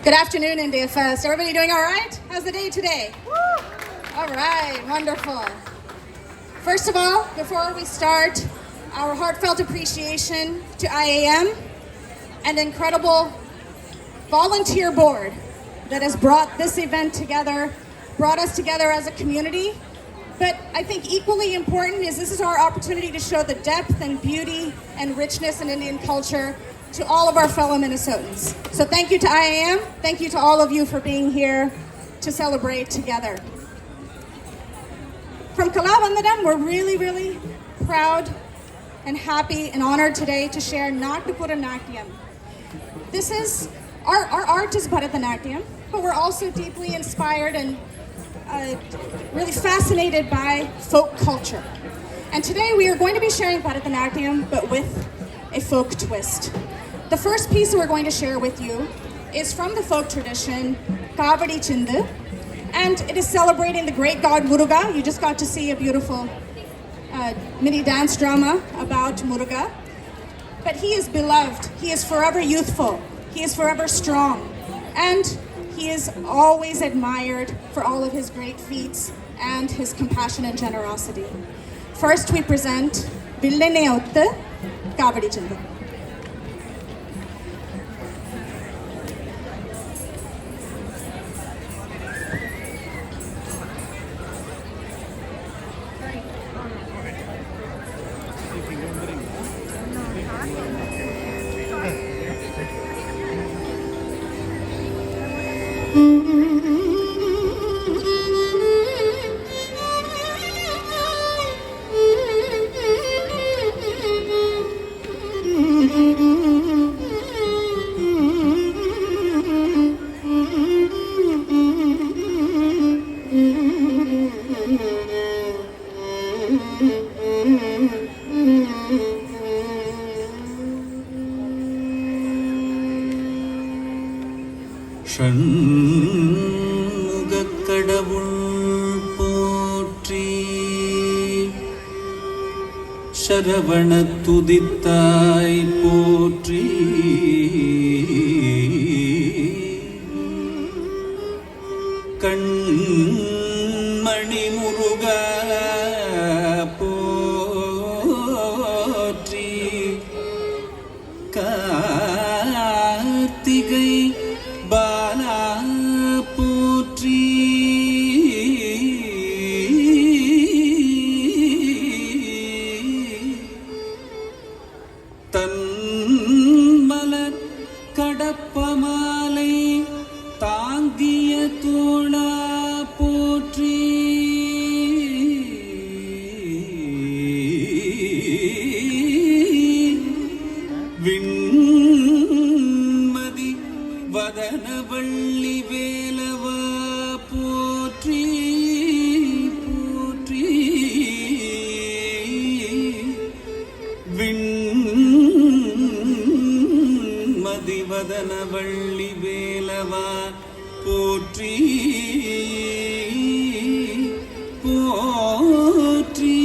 Good afternoon, India Fest. Everybody doing all right? How's the day today? All right, wonderful. First of all, before we start, our heartfelt appreciation to IAM and incredible volunteer board that has brought this event together, brought us together as a community. But I think equally important is this is our opportunity to show the depth and beauty and richness in Indian culture to all of our fellow Minnesotans. So thank you to IAM, thank you to all of you for being here to celebrate together. From Kalavandanam, we're really proud and happy and honored today to share Natupura Natyam. This is, our art is Bharatanatyam, but we're also deeply inspired and really fascinated by folk culture. And today we are going to be sharing Bharatanatyam, but with a folk twist. The first piece we're going to share with you is from the folk tradition, Kavadi Chindu, and it is celebrating the great god Muruga. You just got to see a beautiful mini dance drama about Muruga. But he is beloved, he is forever youthful, he is forever strong, and he is always admired for all of his great feats and his compassion and generosity. First we present Villeneotte Kavadi Chindu. சரவணத்துதித்தாய் போற்றி கண்மணி முருகா போற்றி கார்த்திகை பாலா போற்றி தன்மலர் கடப்பமாலை தாங்கிய தோளா போற்றி விண்மதி வதனவள்ளி வேலவா போற்றி போற்றி மதிவதனவள்ளி வேலவா போற்றி போற்றி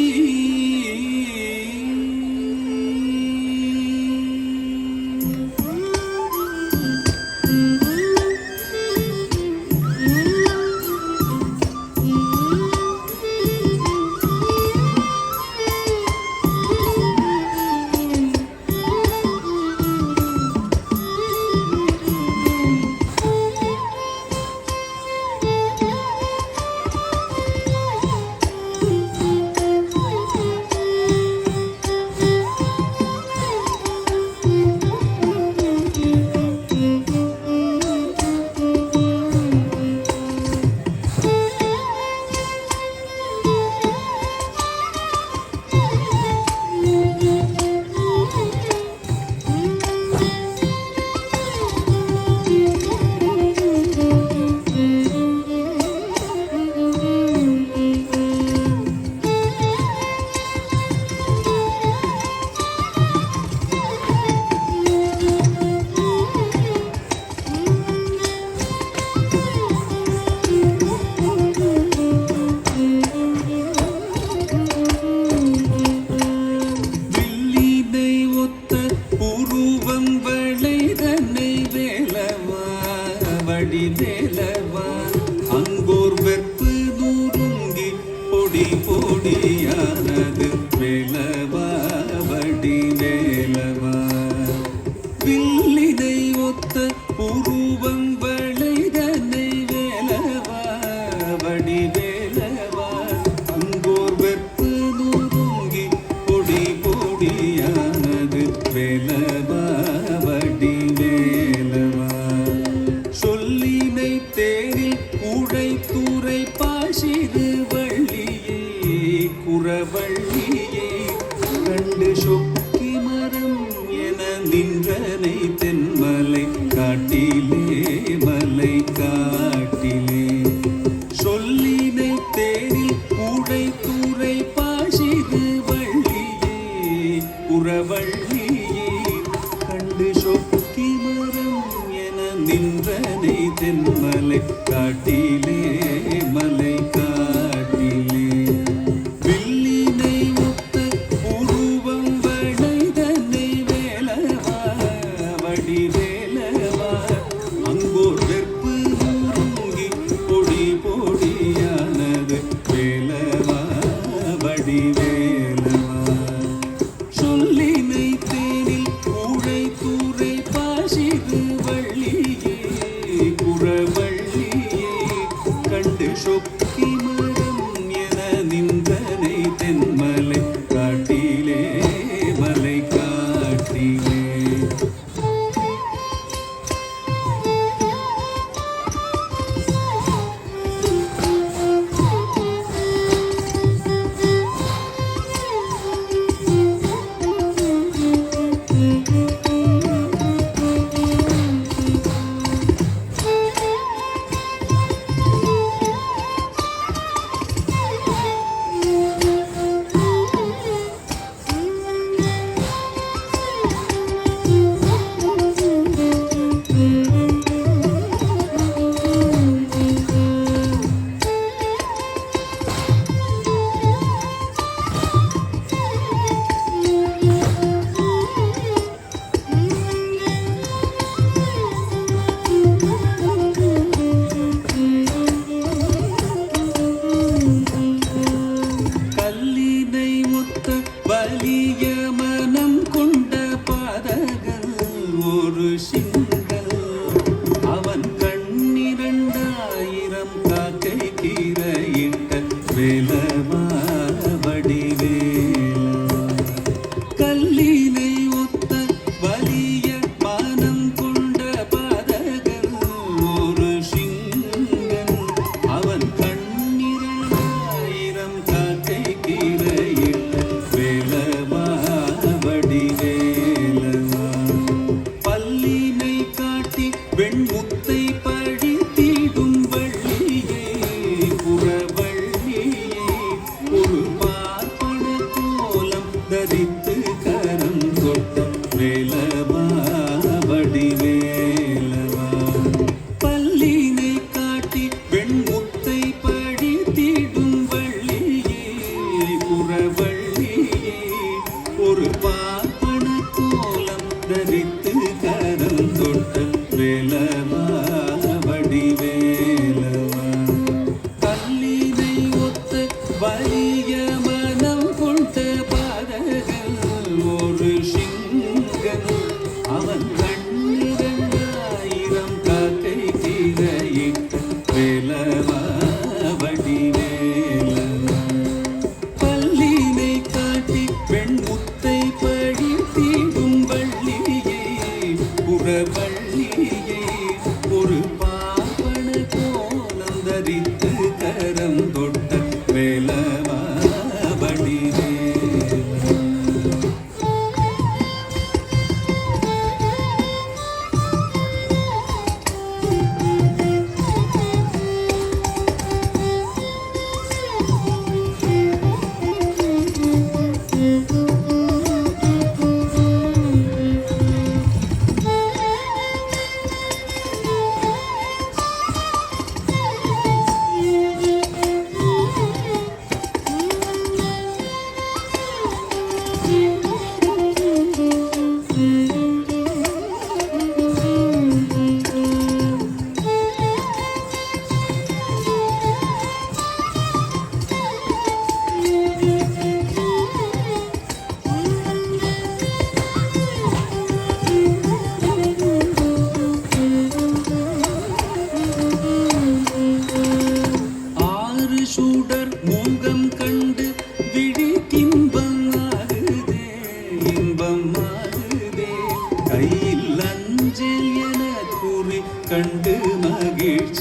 வேலவா வடிவேலவா வில்லினை ஒத்த உருவம் வளைதனை வேலவா வடிவேலவா அங்கோர் வெப்பு நுறுங்கி பொடி பொடியானது வேலவா வடிவேலவா சொல்லினை தேரில் உடைத்துறை பாசிது வள்ளியே குறவள்ளியே கண்டு சொக்கி மரம் என நின்றனை தென்மலை காட்டிலே மலை காட்டிலே சொல்லினை தேரில் உடைத்துறை பாசிது வள்ளியே குறவள்ளியே கண்டு சொக்கி மரம் என நின்றனை தென்மலை காட்டிலே மலை காட்டிலே வில்லினை ஒத்த உருவம் வளைதனை வேலவா வடிவேலவா அங்கோர் வெற்பு நுறுங்கி பொடி பொடியானது வேலவா வடிவேலவா சொல்லினை தேனில் உடைத்துறை பாசிது வள்ளியே குறவள்ளியே கண்டு சொக்கி மரம் என நின்றனை தென்மலை காட்டிலே மலை காட்டிலே கல்லினை ஒத்த வலிய மனம் கொண்ட பாதகல் ஒரு சிங்கள் அவன் கண்ணிரண்டாயிரம் காக்கை கீரையிட்ட வேலவா வடிவேலவா கல்லினை ஒத்த வலிய மனம் கொண்ட பாதகல் ஒரு சிங்கன் அவன் கண்ணிரண்டாயிரம் காக்கை கீரையிட்ட வேலவா வடிவேலவா பல்லினை காட்டி வெண்முத்தை பழித்திடும் வள்ளியே குறவள்ளியே ஒரு பார்ப்பன கோலம் தரித்து கரம் கொட்ட வேலவா வடிவேலவா பல்லினை காட்டி வெண்முத்தை பழித்திடும் வள்ளியே குறவள்ளியே ஒரு பார்ப்பன கோலம் தரித்து கரம் தொட்ட வேலவா வடிவேலவா கல்லினை ஒத்த வலிய மனம் கொண்ட பாதகல் ஒரு சிங்கன் அவன் கண்ணிரண்டாயிரம் காக்கை கீரையிட்ட வேலவா வடிவேலவா பல்லினை காட்டி வெண்முத்தை பழி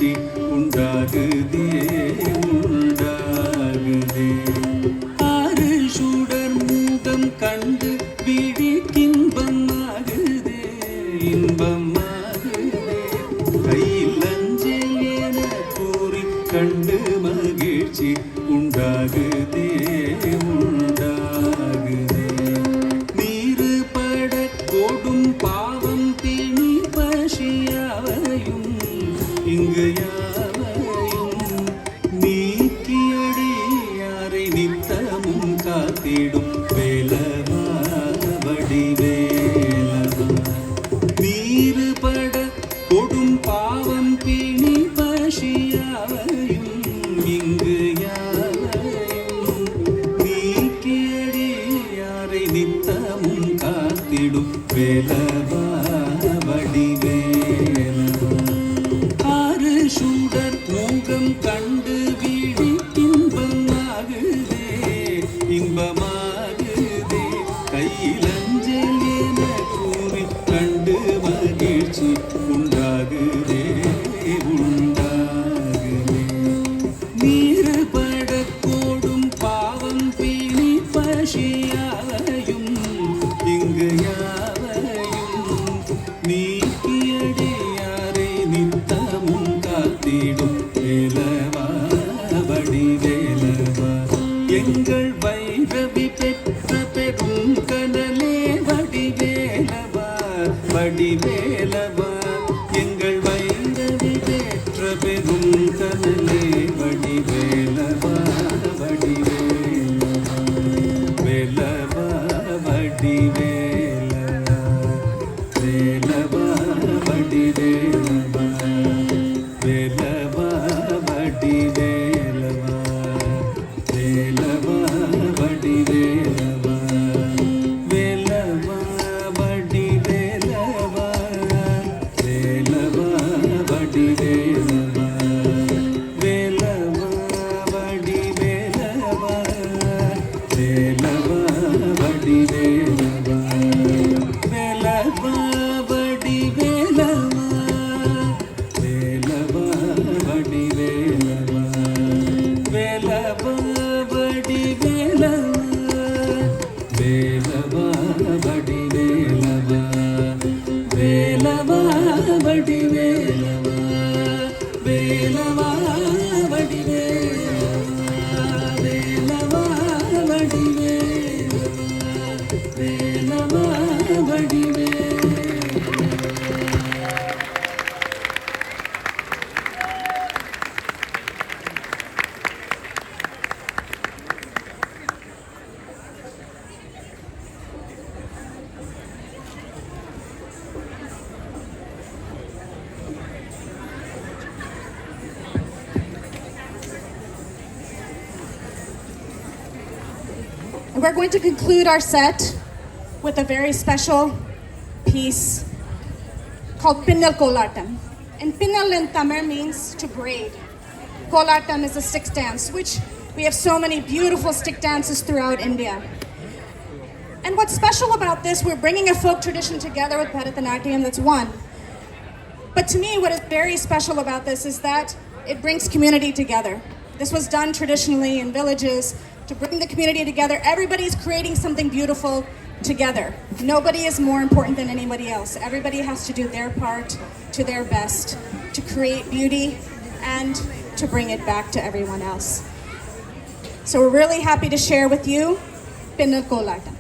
மகிழ்ச்சி உண்டாகுதே உண்டாகுதே. ஆறு சுடர் மூகம் கண்டு விழிக்கின்பம் ஆகுதே இன்பம் ஆகுதே. கையில் அஞ்சல் என கூறி கண்டு மகிழ்ச்சி உண்டாகுதே உண்டாகுதே. நீரு பட கொடும் பாவம் திணி பசியாவையும் இங்கு யாவையும் நீக்கியடி யாரை நித்தமும் காத்திடும் வேலவா வடிவேலவா. நீரு பட கொடும் பாவம் பிணி பசியாவையும் இங்கு யாவையும் நீக்கியடி யாரை நித்தமும் காத்திடும் வேலவா வடிவேலவா. ஆறு சுடர் மூகம் கண்டு விழி இன்பம் ஆகுதே இன்பமாகுதே. கையில் அஞ்சல் என கூறி கண்டு மகிழ்ச்சி உண்டாகுதே உண்டாகுதே. நீரு பட கோடும் பாவம் பிணி பசியாவையும் இங்கு யாவையும் நீக்கியடி யாரை நித்தமும் காத்திடும் வேலவா வடிவேலவா. எங்கள் வைரவி பெற்ற பெரும் கனலே வடிவேலவா வடிவேலவா. எங்கள் வைரவி பெற்ற பெரும் கனலே வடிவேலவா வடிவேலவா. வேலவா வடிவேலவா வேலவா வடிவேலவா வேலவா வடிவேலவா வேலவா வடிவேலவா வேலவா வடிவேலவா வேலவா வடிவேலவா வேலவா வடிவேலவா வேலவா வடிவேலவா வேலவா வடிவேலவா வேலவா வடிவேலவா வேலவா வடிவேலவா வேலவா வடிவேலவா வேலவா வடிவேலவா வேலவா வடிவேலவா வேலவா வடிவேலவா வேலவா வடிவேலவா. We're going to conclude our set with a very special piece called Pinnal Kolatam. And Pinnal in Tamil means to braid. Kolatam is a stick dance, which we have so many beautiful stick dances throughout India. And what's special about this, we're bringing a folk tradition together with Bharatanatyam, that's one. But to me, what is very special about this is that it brings community together. This was done traditionally in villages to bring the community together. Everybody's creating something beautiful together. Nobody is more important than anybody else. Everybody has to do their part to their best to create beauty and to bring it back to everyone else. So we're really happy to share with you Pinnal Kolatam.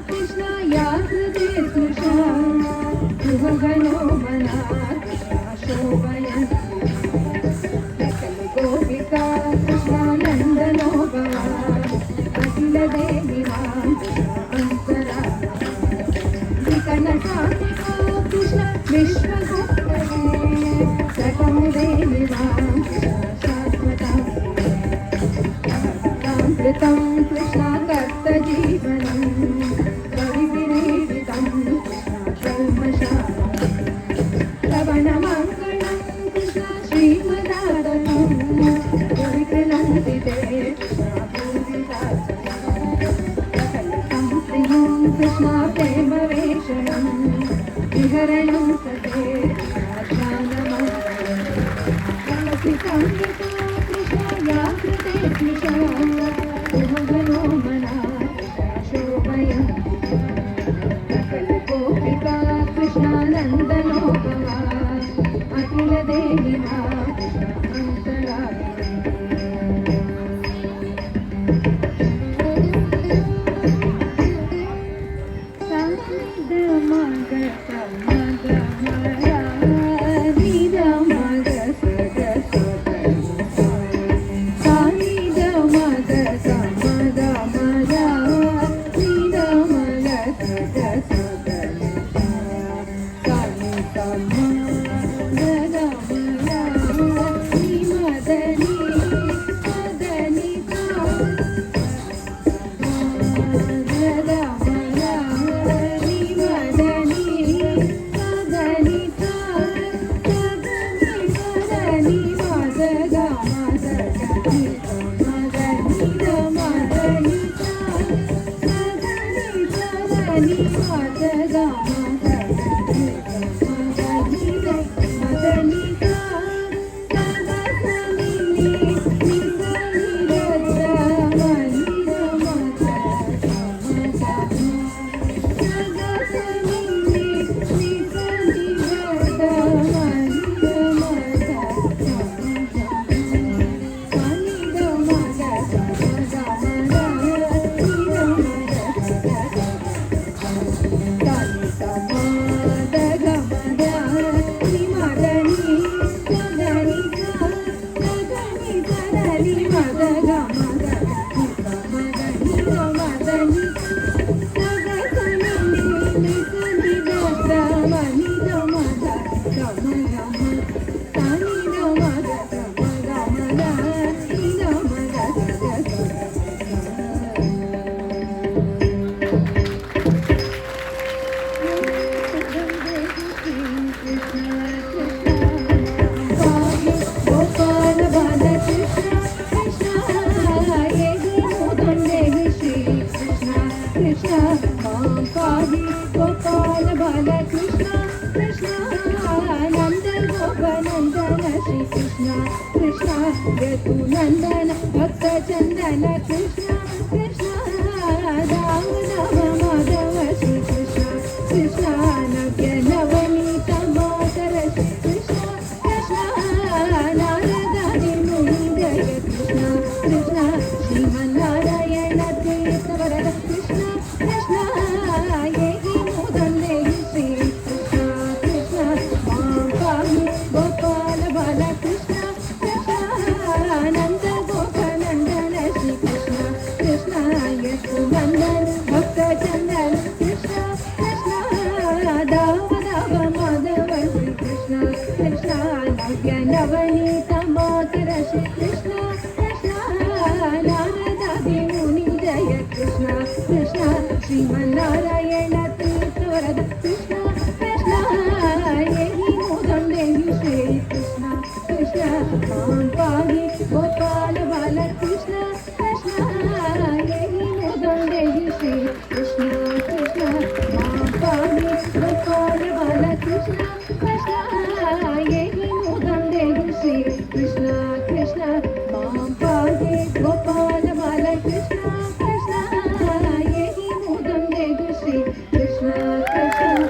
Krishna या कृते कृष्ण नंदन भक्त चंदन कृष्ण कृष्ण राम राम माधव श्री कृष्ण कृष्ण नव्य नवनीत मातर श्री कृष्ण कृष्ण नारदादि मुनि जय कृष्ण कृष्ण श्रीमन्नारायण तीर्थ वरद कृष्ण कृष्ण येहि मोदं देहि श्री कृष्ण कृष्ण मां पाहि गोपाल बाल कृष्ण नंद गोप नंदन श्री कृष्ण कृष्ण यशोनंदन भक्त चंदन कृष्ण कृष्ण दाव दाव माधव श्री कृष्ण कृष्ण नव्य नवनीत मातर श्री कृष्ण कृष्ण नारदादि मुनि जय कृष्ण कृष्ण श्रीमन्नारायण तीर्थ वरद कृष्ण कृष्ण येहि मोदं देहि श्री कृष्ण कृष्ण मां पाहि गोपाल बाल कृष्ण कृष्ण येहि मोदं देहि श्री कृष्ण कृष्ण मां पाहि गोपाल बाल कृष्ण कृष्ण येहि मोदं देहि श्री कृष्ण कृष्ण मां पाहि गोपाल बाल कृष्ण कृष्ण येहि मोदं देहि श्री कृष्ण कृष्ण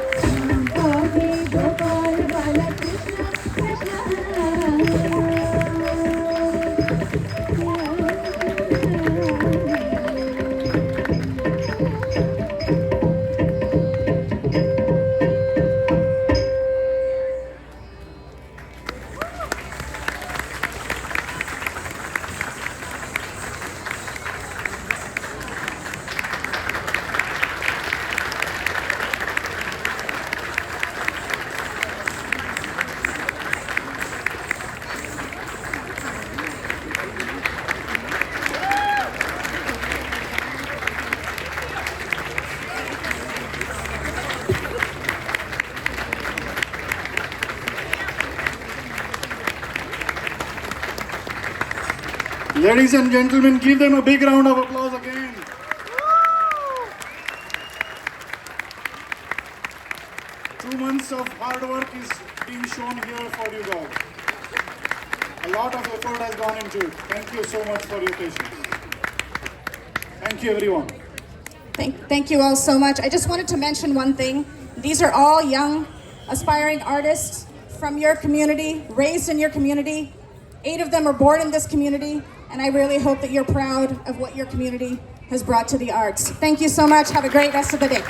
मां पाहि गोपाल बाल Krishna Ladies and gentlemen, give them a big round of applause again. Two months of hard work is being shown here for you guys. A lot of effort has gone into it. Thank you so much for your patience. Thank you, everyone. Thank you all so much. I just wanted to mention one thing. These are all young, aspiring artists from your community, raised in your community. 8 of them are born in this community, and I really hope that you're proud of what your community has brought to the arts. Thank you so much. Have a great rest of the day.